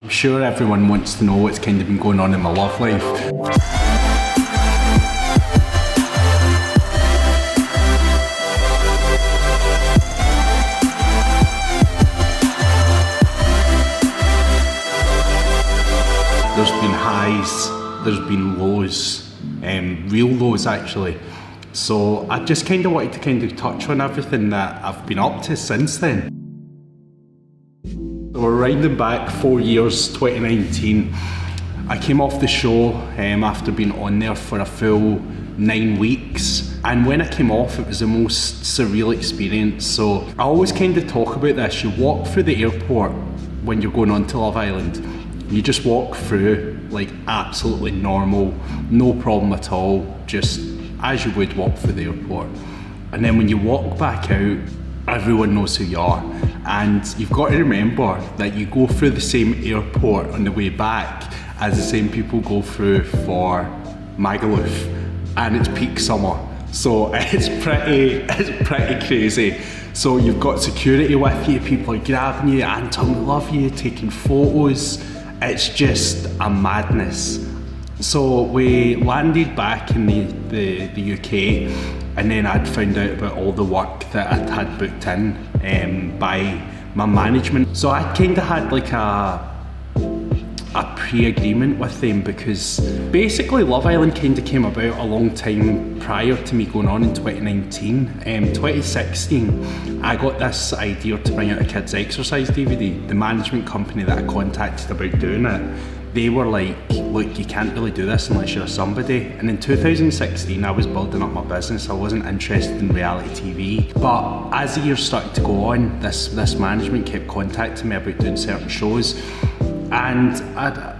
I'm sure everyone wants to know what's kind of been going on in my love life. There's been highs, there's been lows, real lows actually. So I just kind of wanted to kind of touch on everything that I've been up to since then. So we're winding back 4 years, 2019. I came off the show after being on there for a full 9 weeks. And when I came off, it was the most surreal experience. So I always kind of talk about this. You walk through the airport when you're going on to Love Island. You just walk through like absolutely normal, no problem at all, just as you would walk through the airport. And then when you walk back out, everyone knows who you are. And you've got to remember that you go through the same airport on the way back as the same people go through for Magaluf, and it's peak summer. So it's pretty crazy. So you've got security with you, people are grabbing you, Anton, we love you, taking photos. It's just a madness. So we landed back in the UK, and then I'd found out about all the work that I'd had booked in by my management. So I kind of had like a pre-agreement with them, because basically Love Island kind of came about a long time prior to me going on in 2019. 2016, I got this idea to bring out a kids exercise DVD. The management company that I contacted about doing it, they were like, look, you can't really do this unless you're somebody. And in 2016, I was building up my business. I wasn't interested in reality TV. But as the years started to go on, this management kept contacting me about doing certain shows. And I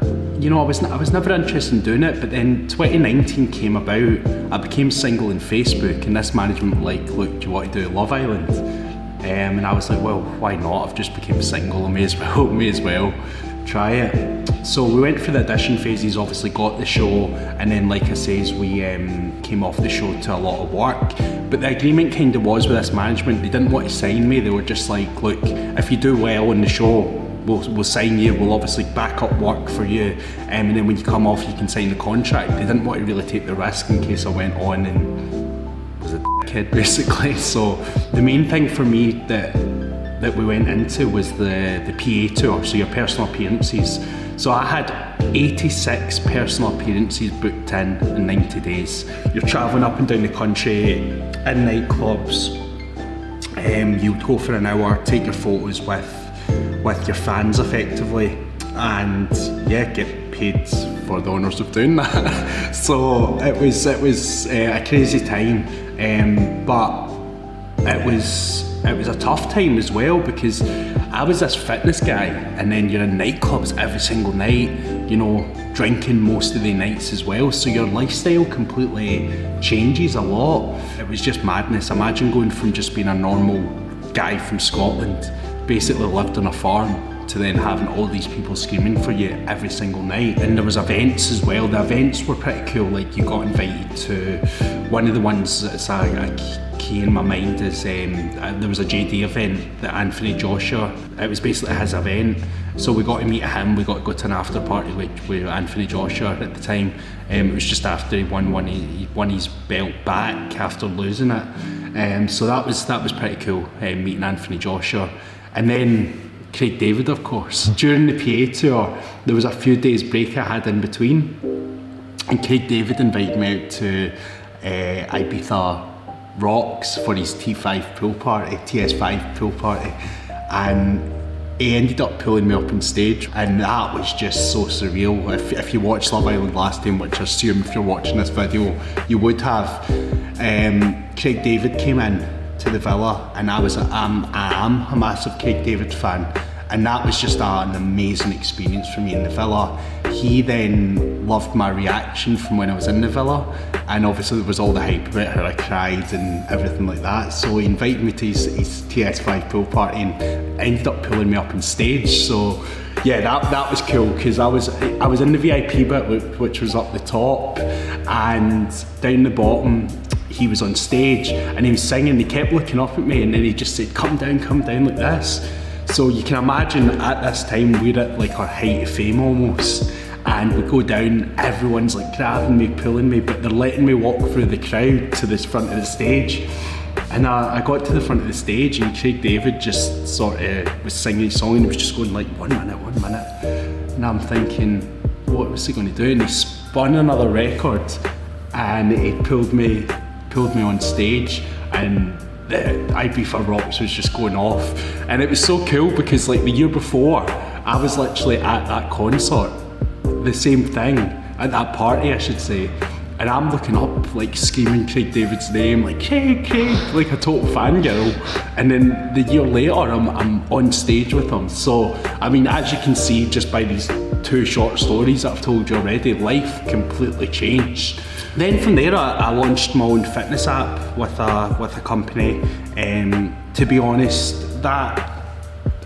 was never interested in doing it. But then 2019 came about. I became single on Facebook, and this management were like, look, do you want to do Love Island? And I was like, well, why not? I've just become single. I may as well try it. So we went through the audition phases, obviously got the show, and then like I says, we came off the show to a lot of work. But the agreement kind of was with this management, they didn't want to sign me. They were just like, look, if you do well in the show, we'll sign you, we'll obviously back up work for you, and then when you come off you can sign the contract. They didn't want to really take the risk in case I went on and was a dickhead basically. So the main thing for me that we went into was the PA tour, so your personal appearances. So I had 86 personal appearances booked in 90 days. You're travelling up and down the country in nightclubs. You'd go for an hour, take your photos with your fans effectively, and yeah, get paid for the honours of doing that. So it was a crazy time, but it was a tough time as well, because I was this fitness guy, and then you're in nightclubs every single night, you know, drinking most of the nights as well, so your lifestyle completely changes a lot. It was just madness. Imagine going from just being a normal guy from Scotland, basically lived on a farm, to then having all these people screaming for you every single night. And there was events as well. The events were pretty cool. Like, you got invited to one of the ones that's a key in my mind is there was a JD event that Anthony Joshua, it was basically his event, so we got to meet him. We got to go to an after party with Anthony Joshua at the time. It was just after he won his belt back after losing it, so that was pretty cool, meeting Anthony Joshua. And then Craig David, of course. During the PA tour, there was a few days break I had in between, and Craig David invited me out to Ibiza Rocks for his TS5 pool party, and he ended up pulling me up on stage, and that was just so surreal. If you watched Love Island last time, which I assume if you're watching this video you would have, Craig David came in to the villa, and I am a massive Craig David fan, and that was just an amazing experience for me in the villa. He then loved my reaction from when I was in the villa, and obviously there was all the hype about how I cried and everything like that, so he invited me to his TS5 pool party and ended up pulling me up on stage. So yeah, that was cool, because I was in the VIP bit, which was up the top, and down the bottom he was on stage and he was singing. He kept looking up at me, and then he just said, come down like this. So you can imagine at this time we're at like our height of fame almost, and we go down, everyone's like grabbing me, pulling me, but they're letting me walk through the crowd to this front of the stage. And I got to the front of the stage and Craig David just sort of was singing his song and he was just going like 1 minute, 1 minute. And I'm thinking, what was he going to do? And he spun another record and he pulled me on stage, and the IB for Rocks was just going off. And it was so cool because like the year before, I was literally at that concert, the same thing, at that party I should say. And I'm looking up, like screaming Craig David's name, like Craig, like a total fangirl. And then the year later, I'm on stage with him. So, I mean, as you can see just by these 2 short stories that I've told you already, life completely changed. Then from there, I launched my own fitness app with a company. To be honest,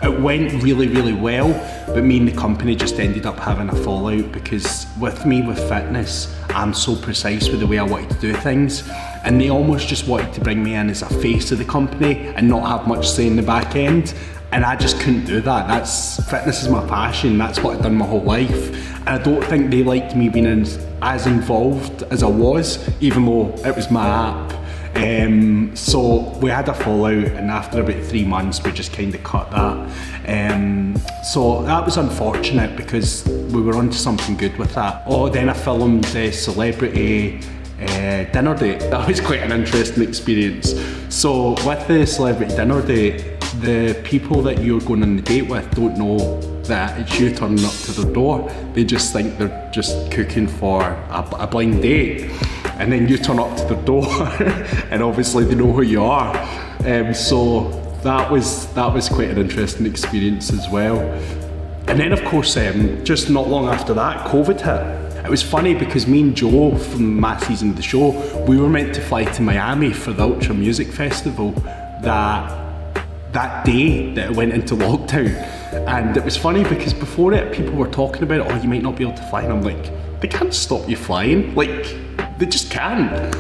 it went really, really well, but me and the company just ended up having a fallout because with fitness, I'm so precise with the way I wanted to do things, and they almost just wanted to bring me in as a face of the company and not have much say in the back end, and I just couldn't do that. Fitness is my passion, that's what I've done my whole life, and I don't think they liked me being as involved as I was, even though it was my app. So we had a fallout, and after about 3 months we just kind of cut that. So that was unfortunate because we were onto something good with that. Oh, then I filmed the celebrity dinner date. That was quite an interesting experience. So with the celebrity dinner date, the people that you're going on the date with don't know that it's you turning up to their door. They just think they're just cooking for a blind date. And then you turn up to their door and obviously they know who you are. So that was quite an interesting experience as well. And then of course, just not long after that, COVID hit. It was funny because me and Joe from my season of the show, we were meant to fly to Miami for the Ultra Music Festival that day that it went into lockdown. And it was funny because before it, people were talking about, oh, you might not be able to fly. And I'm like, they can't stop you flying. Like, they just can't.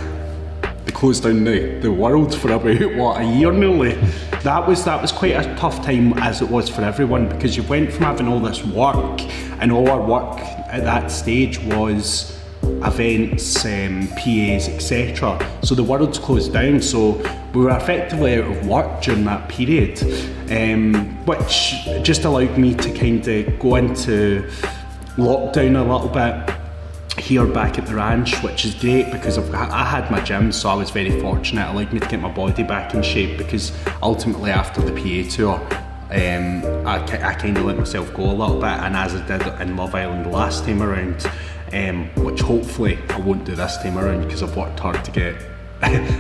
They closed down the world for about, what, a year nearly. That was quite a tough time as it was for everyone, because you went from having all this work, and all our work at that stage was events, PAs, etc. So the world's closed down, so we were effectively out of work during that period, which just allowed me to kind of go into lockdown a little bit here back at the ranch, which is great because I had my gym, so I was very fortunate. It allowed me to get my body back in shape, because ultimately after the PA tour, I kind of let myself go a little bit, and as I did in Love Island the last time around, which hopefully I won't do this time around because I've worked hard to get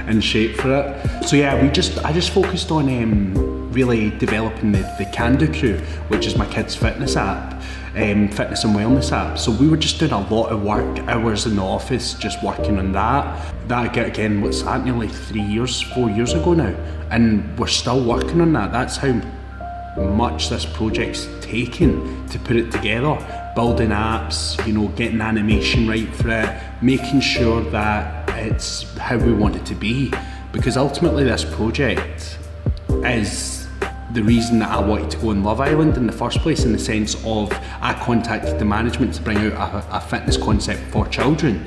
in shape for it. So yeah, I just focused on really developing the Candid crew, which is my kids' fitness app, fitness and wellness app. So we were just doing a lot of work hours in the office, just working on that. That again, what's that, nearly 4 years ago now, and we're still working on that. That's how much this project's taken to put it together. Building apps, getting animation right for it, making sure that it's how we want it to be, because ultimately this project is the reason that I wanted to go on Love Island in the first place, in the sense of I contacted the management to bring out a fitness concept for children.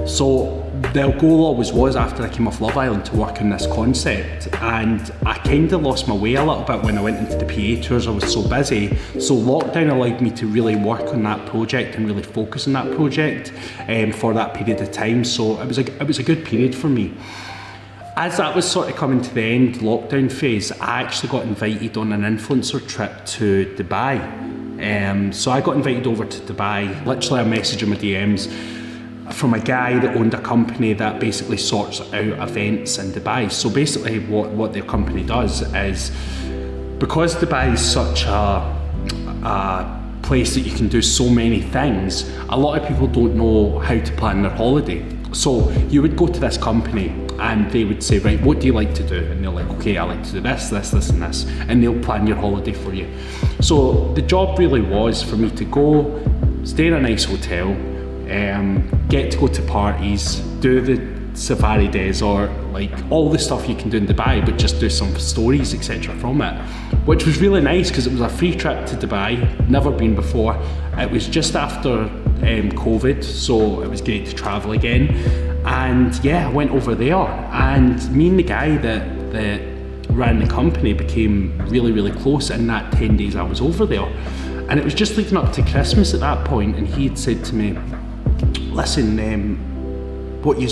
So the goal always was, after I came off Love Island, to work on this concept, and I kind of lost my way a little bit when I went into the PA tours. I was so busy, so lockdown allowed me to really work on that project and really focus on that project for that period of time. So it was a good period for me. As that was sort of coming to the end, lockdown phase, I actually got invited on an influencer trip to Dubai. So I got invited over to Dubai. Literally, I messaged in my DMs from a guy that owned a company that basically sorts out events in Dubai. So basically what their company does is, because Dubai is such a place that you can do so many things, a lot of people don't know how to plan their holiday. So you would go to this company and they would say, right, what do you like to do? And they're like, okay, I like to do this, this, this and this. And they'll plan your holiday for you. So the job really was for me to go, stay in a nice hotel, get to go to parties, do safari days, or like all the stuff you can do in Dubai, but just do some stories, etc. from it, which was really nice because it was a free trip to Dubai, never been before. It was just after COVID, so it was great to travel again. And yeah, I went over there, and me and the guy that ran the company became really close in that 10 days I was over there. And it was just leading up to Christmas at that point, and he had said to me, listen, what you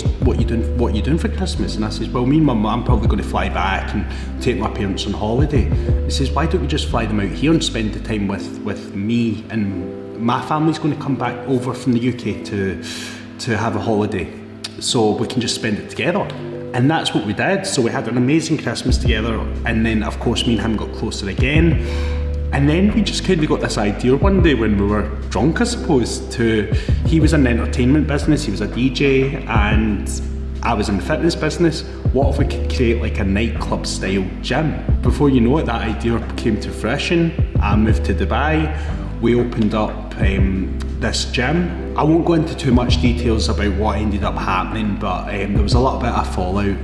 doing for Christmas? And I says, well, me and my mum probably going to fly back and take my parents on holiday. He says, why don't you just fly them out here and spend the time with me, and my family's going to come back over from the UK to have a holiday, so we can just spend it together. And that's what we did. So we had an amazing Christmas together, and then of course me and him got closer again. And then we just kind of got this idea one day when we were drunk, I suppose, he was in the entertainment business, he was a DJ, and I was in the fitness business. What if we could create like a nightclub-style gym? Before you know it, that idea came to fruition. I moved to Dubai, we opened up this gym. I won't go into too much details about what ended up happening, but there was a little bit of fallout,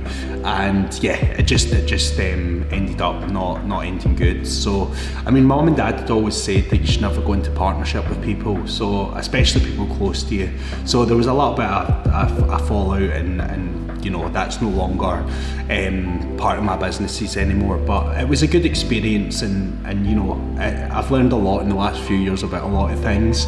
and yeah, it just ended up not ending good. So I mean, mum and dad had always said that you should never go into partnership with people, so especially people close to you. So there was a little bit of a fallout, and you know, that's no longer part of my businesses anymore. But it was a good experience, and you know, I've learned a lot in the last few years about a lot of things.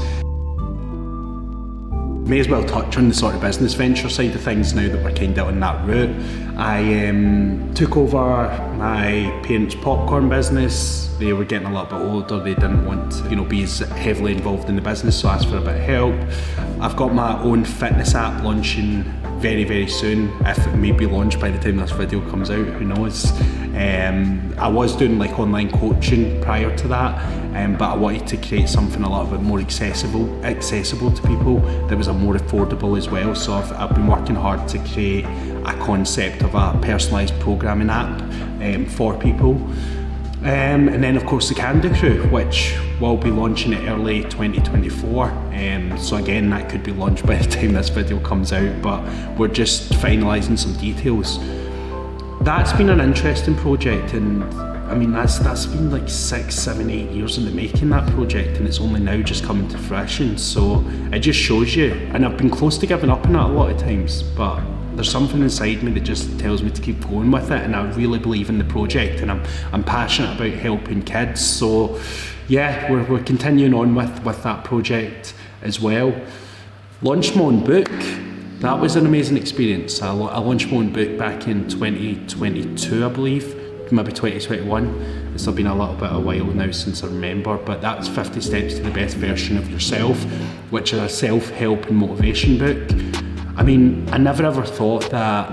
May as well touch on the sort of business venture side of things now that we're kind of on that route. I took over my parents' popcorn business. They were getting a little bit older, they didn't want to, you know, be as heavily involved in the business, so I asked for a bit of help. I've got my own fitness app launching very soon. If it may be launched by the time this video comes out, who knows. I was doing like online coaching prior to that, but I wanted to create something a little bit more accessible to people that was more affordable as well. So I've been working hard to create a concept of a personalised programming app for people. And then of course the Candid crew, which will be launching it early 2024. So again, that could be launched by the time this video comes out, but we're just finalising some details. That's been an interesting project, and I mean that's been like 6, 7, 8 years in the making, that project, and it's only now just coming to fruition. So it just shows you, and I've been close to giving up on it a lot of times, but there's something inside me that just tells me to keep going with it, and I really believe in the project, and I'm passionate about helping kids. So yeah, we're continuing on with that project as well. Launched my own book. That was an amazing experience. I launched my own book back in 2022, I believe, maybe 2021. It's been a little bit of a while now since I remember, but that's 50 Steps to the Best Version of Yourself, which is a self-help and motivation book. I mean, I never ever thought that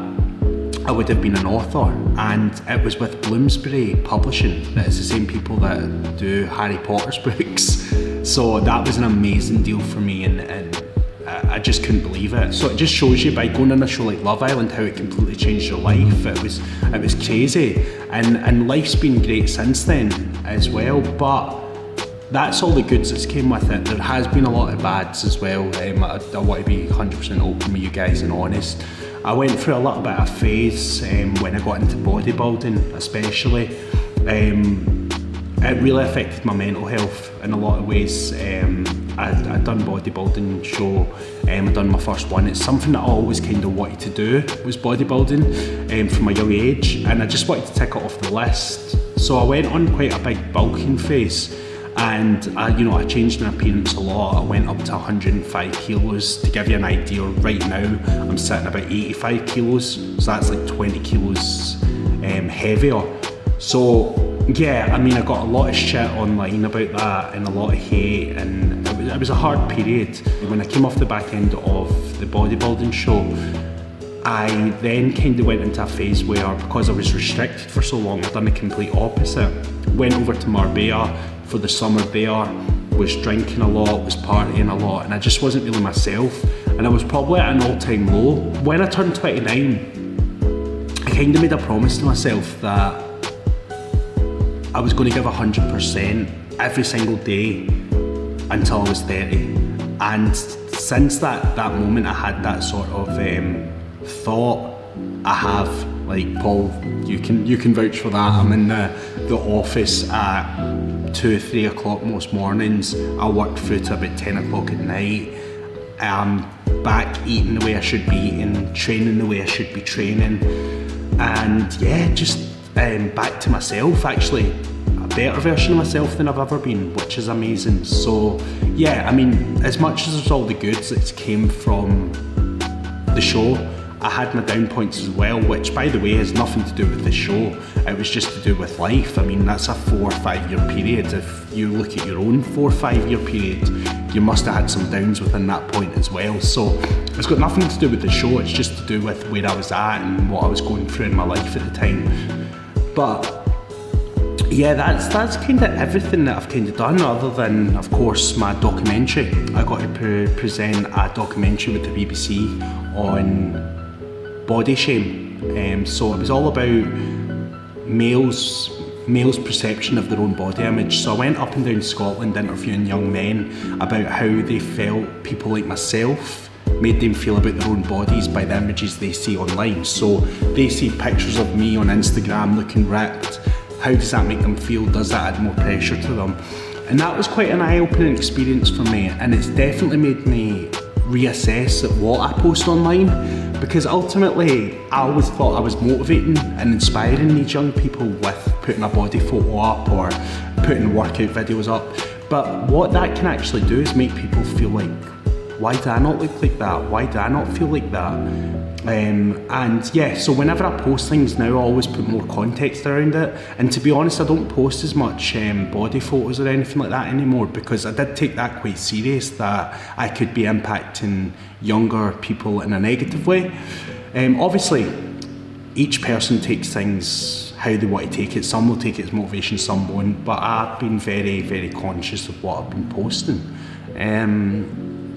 I would have been an author, and it was with Bloomsbury Publishing. That is the same people that do Harry Potter's books. So that was an amazing deal for me, and I just couldn't believe it. So it just shows you, by going on a show like Love Island, how it completely changed your life. It was crazy, and life's been great since then as well. But that's all the goods that's came with it. There has been a lot of bads as well. I want to be 100% open with you guys and honest. I went through a little bit of a phase when I got into bodybuilding, especially. It really affected my mental health in a lot of ways. I'd done bodybuilding show, I'd done my first one. It's something that I always kind of wanted to do, was bodybuilding from a young age, and I just wanted to tick it off the list. So I went on quite a big bulking phase, and I changed my appearance a lot. I went up to 105 kilos. To give you an idea, right now I'm sitting about 85 kilos, so that's like 20 kilos heavier. So yeah, I mean, I got a lot of shit online about that, and a lot of hate, and it was a hard period. When I came off the back end of the bodybuilding show, I then kind of went into a phase where, because I was restricted for so long, I'd done the complete opposite. Went over to Marbella for the summer there, was drinking a lot, was partying a lot, and I just wasn't really myself, and I was probably at an all-time low. When I turned 29, I kind of made a promise to myself that I was going to give 100% every single day until I was 30. And since that moment, I had that sort of thought. I have, like, Paul, you can vouch for that. I'm in the office at 2-3 o'clock most mornings. I work through to about 10 o'clock at night. I'm back eating the way I should be eating, training the way I should be training, and yeah, just back to myself, actually a better version of myself than I've ever been, which is amazing. So yeah, I mean, as much as there's all the goods that came from the show, I had my down points as well, which, by the way, has nothing to do with the show. It was just to do with life. I mean, that's a 4 or 5 year period. If you look at your own 4 or 5 year period, you must have had some downs within that point as well. So it's got nothing to do with the show. It's just to do with where I was at and what I was going through in my life at the time. But yeah, that's kind of everything that I've kind of done, other than, of course, my documentary. I got to present a documentary with the BBC on body shame. So it was all about males' perception of their own body image. So I went up and down Scotland interviewing young men about how they felt people like myself made them feel about their own bodies by the images they see online. So they see pictures of me on Instagram looking ripped. How does that make them feel? Does that add more pressure to them? And that was quite an eye-opening experience for me, and it's definitely made me reassess at what I post online. Because ultimately, I always thought I was motivating and inspiring these young people with putting a body photo up or putting workout videos up. But what that can actually do is make people feel like, why do I not look like that? Why do I not feel like that? And yeah, so whenever I post things now, I always put more context around it. And to be honest, I don't post as much body photos or anything like that anymore, because I did take that quite serious, that I could be impacting younger people in a negative way. Obviously, each person takes things how they want to take it. Some will take it as motivation, some won't. But I've been very, very conscious of what I've been posting.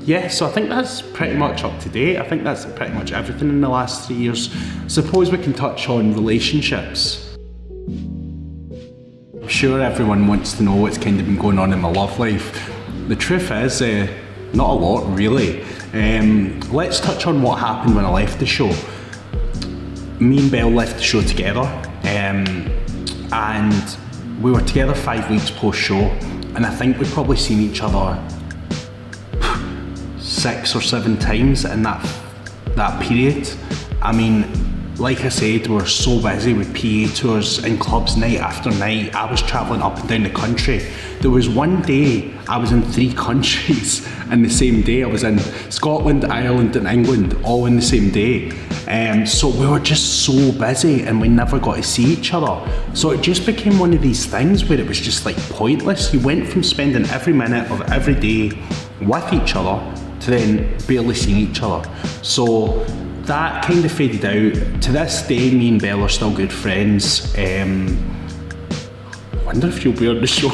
Yeah, so I think that's pretty much up to date. I think that's pretty much everything in the last 3 years. Suppose we can touch on relationships. I'm sure everyone wants to know what's kind of been going on in my love life. The truth is, not a lot really. Let's touch on what happened when I left the show. Me and Belle left the show together, and we were together 5 weeks post-show, and I think we'd probably seen each other 6 or 7 times in that period. I mean, like I said, we were so busy with PA tours and clubs night after night. I was travelling up and down the country. There was one day I was in 3 countries in the same day. I was in Scotland, Ireland and England all in the same day. So we were just so busy and we never got to see each other. So it just became one of these things where it was just like pointless. You went from spending every minute of every day with each other to then barely seeing each other. So that kind of faded out. To this day, me and Belle are still good friends. I wonder if she'll be on the show,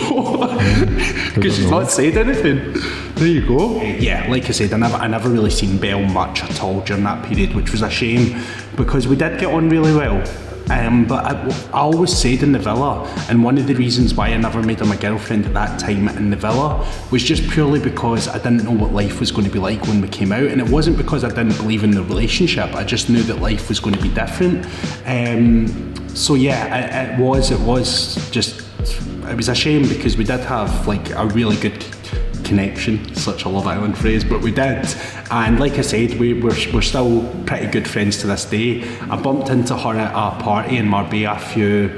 because she's not said anything. There you go. Yeah, like I said, I never really seen Belle much at all during that period, which was a shame, because we did get on really well. But I always said in the villa, and one of the reasons why I never made her my girlfriend at that time in the villa was just purely because I didn't know what life was going to be like when we came out. And it wasn't because I didn't believe in the relationship, I just knew that life was going to be different. So yeah, it was a shame, because we did have like a really good connection, such a Love Island phrase, but we did. And like I said, we're still pretty good friends to this day. I bumped into her at a party in Marbella a few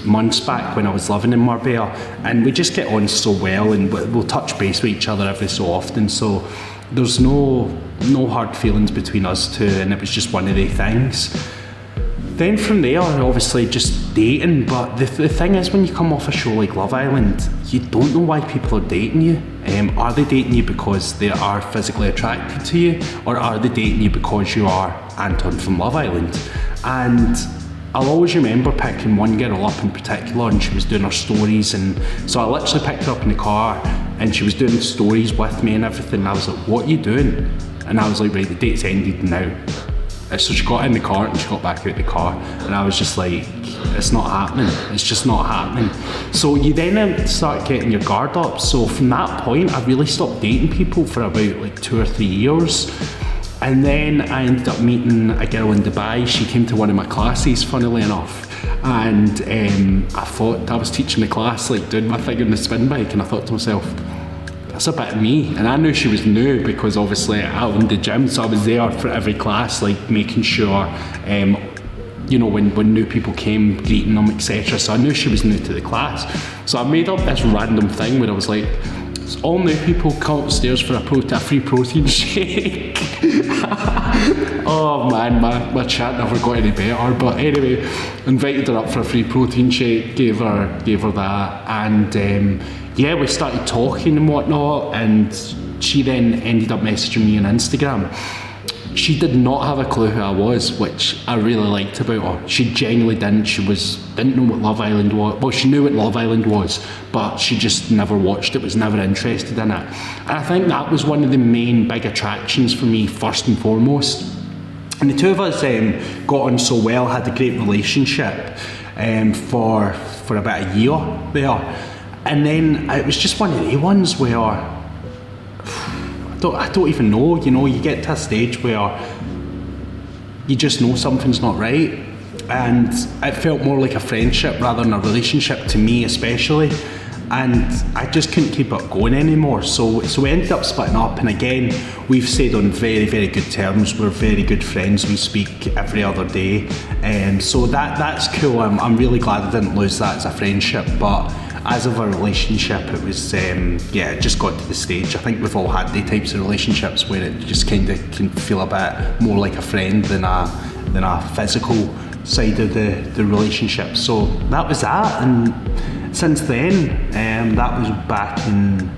months back when I was living in Marbella, and we just get on so well, and we'll touch base with each other every so often. So there's no hard feelings between us two, and it was just one of the things. Then from there, obviously just dating, but the thing is, when you come off a show like Love Island, you don't know why people are dating you. Are they dating you because they are physically attracted to you, or are they dating you because you are Anton from Love Island? And I'll always remember picking one girl up in particular, and she was doing her stories, and so I literally picked her up in the car, and she was doing stories with me and everything, and I was like, what are you doing? And I was like, right, the date's ended now. So she got in the car and she got back out the car, and I was just like, it's not happening, it's just not happening. So you then start getting your guard up. So from that point, I really stopped dating people for about like 2 or 3 years. And then I ended up meeting a girl in Dubai. She came to one of my classes, funnily enough. And I thought I was teaching the class, like doing my thing on the spin bike, and I thought to myself, that's a bit of me. And I knew she was new because obviously I owned the gym, so I was there for every class, like making sure, you know, when new people came, greeting them, etc. So I knew she was new to the class. So I made up this random thing where I was like, all new people come upstairs for a free protein shake. Oh man, my chat never got any better. But anyway, invited her up for a free protein shake, gave her that, and yeah, we started talking and whatnot, and she then ended up messaging me on Instagram. She did not have a clue who I was, which I really liked about her. She genuinely didn't. She didn't know what Love Island was. Well, she knew what Love Island was, but she just never watched it, was never interested in it. And I think that was one of the main big attractions for me, first and foremost. And the two of us got on so well, had a great relationship for about a year there. And then it was just one of the ones where I don't even know, you know, you get to a stage where you just know something's not right, and it felt more like a friendship rather than a relationship to me especially, and I just couldn't keep it going anymore. So we ended up splitting up, and again, we've stayed on very, very good terms. We're very good friends. We speak every other day, and so that's cool. I'm really glad I didn't lose that as a friendship, but as of a relationship, it was, yeah, it just got to the stage. I think we've all had the types of relationships where it just kind of can feel a bit more like a friend than a physical side of the relationship. So that was that, and since then, that was back in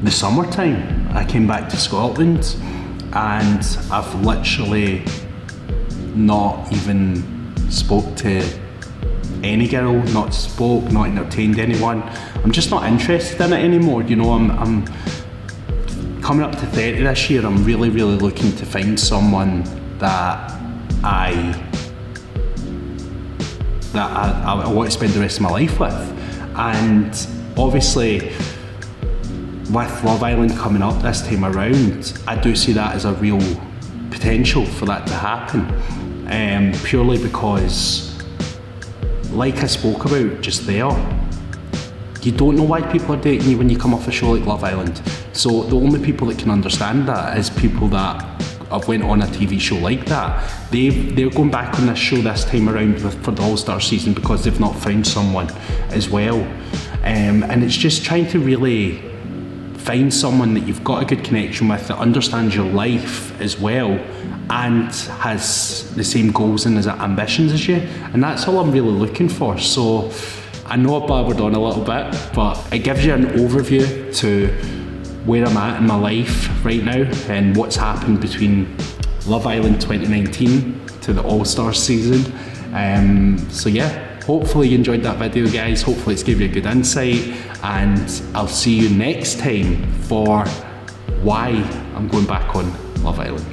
the summertime. I came back to Scotland, and I've literally not even spoke to any girl, not entertained anyone. I'm just not interested in it anymore. You know, I'm coming up to 30 this year. I'm really, really looking to find someone that I want to spend the rest of my life with. And obviously, with Love Island coming up this time around, I do see that as a real potential for that to happen, purely because, like I spoke about just there, you don't know why people are dating you when you come off a show like Love Island. So the only people that can understand that is people that have went on a TV show like that. They're going back on this show this time around for the All-Star season because they've not found someone as well. And it's just trying to really find someone that you've got a good connection with, that understands your life as well, and has the same goals and ambitions as you, and that's all I'm really looking for. So I know I blabbered on a little bit, but it gives you an overview to where I'm at in my life right now and what's happened between Love Island 2019 to the All-Star season. So yeah, hopefully you enjoyed that video, guys. Hopefully it's gave you a good insight, and I'll see you next time for why I'm going back on Love Island.